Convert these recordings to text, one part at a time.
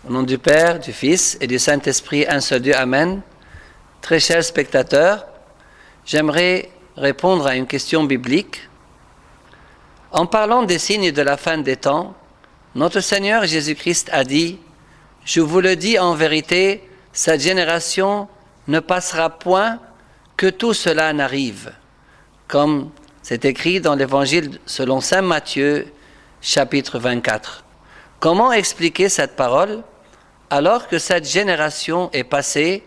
Au nom du Père, du Fils et du Saint-Esprit, un seul Dieu, Amen. Très chers spectateurs, j'aimerais répondre à une question biblique. En parlant des signes de la fin des temps, notre Seigneur Jésus-Christ a dit « Je vous le dis en vérité, cette génération ne passera point que tout cela n'arrive. » Comme c'est écrit dans l'Évangile selon saint Matthieu, chapitre 24. Comment expliquer cette parole alors que cette génération est passée,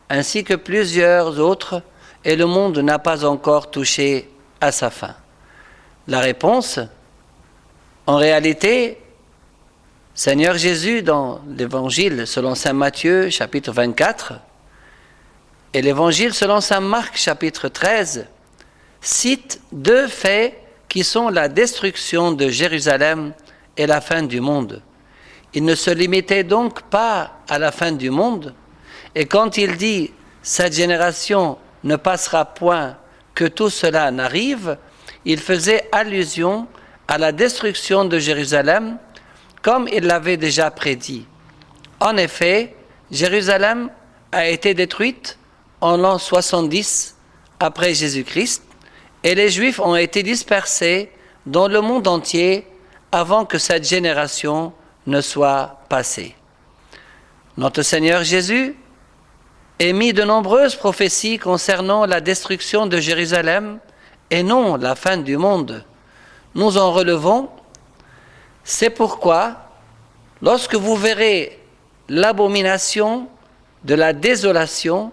ainsi que plusieurs autres, et le monde n'a pas encore touché à sa fin? La réponse, en réalité, Seigneur Jésus, dans l'Évangile selon saint Matthieu, chapitre 24, et l'Évangile selon saint Marc, chapitre 13, cite deux faits qui sont la destruction de Jérusalem et la fin du monde. Il ne se limitait donc pas à la fin du monde, et quand il dit « cette génération ne passera point que tout cela n'arrive », il faisait allusion à la destruction de Jérusalem, comme il l'avait déjà prédit. En effet, Jérusalem a été détruite en l'an 70 après Jésus-Christ, et les Juifs ont été dispersés dans le monde entier avant que cette génération ne soit passée. Notre Seigneur Jésus émit de nombreuses prophéties concernant la destruction de Jérusalem et non la fin du monde. Nous en relevons. C'est pourquoi, lorsque vous verrez l'abomination de la désolation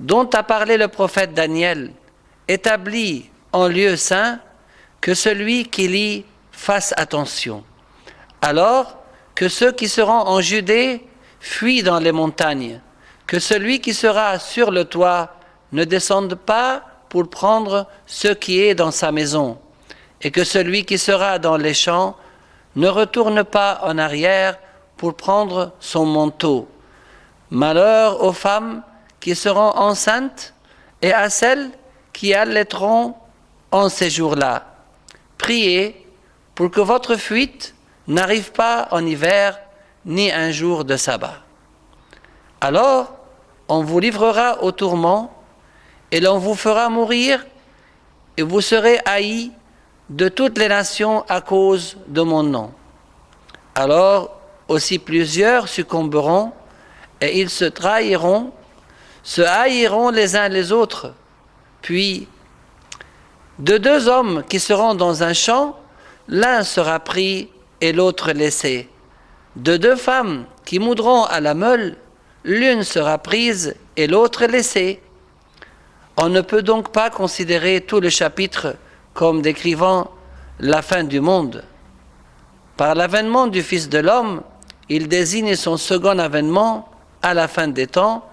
dont a parlé le prophète Daniel, établie en lieu saint, que celui qui lit fasse attention. Alors que ceux qui seront en Judée fuient dans les montagnes, que celui qui sera sur le toit ne descende pas pour prendre ce qui est dans sa maison, et que celui qui sera dans les champs ne retourne pas en arrière pour prendre son manteau. Malheur aux femmes qui seront enceintes et à celles qui allaiteront en ces jours-là. Priez pour que votre fuite n'arrive pas en hiver, ni un jour de sabbat. Alors, on vous livrera au tourment, et l'on vous fera mourir, et vous serez haïs de toutes les nations à cause de mon nom. Alors, aussi plusieurs succomberont, et ils se trahiront, se haïront les uns les autres. Puis, de deux hommes qui seront dans un champ, l'un sera pris et l'autre laissé. De deux femmes qui moudront à la meule, l'une sera prise et l'autre laissée. On ne peut donc pas considérer tout le chapitre comme décrivant la fin du monde. Par l'avènement du Fils de l'homme, il désigne son second avènement à la fin des temps.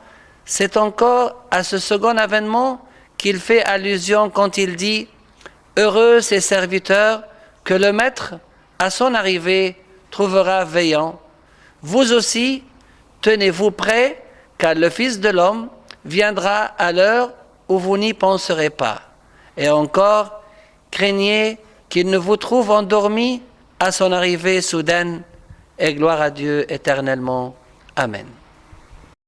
C'est encore à ce second avènement qu'il fait allusion quand il dit « Heureux ces serviteurs que le Maître, à son arrivée, trouvera veillant. Vous aussi, tenez-vous prêts, car le Fils de l'homme viendra à l'heure où vous n'y penserez pas. Et encore, craignez qu'il ne vous trouve endormis à son arrivée soudaine, et gloire à Dieu éternellement. Amen. »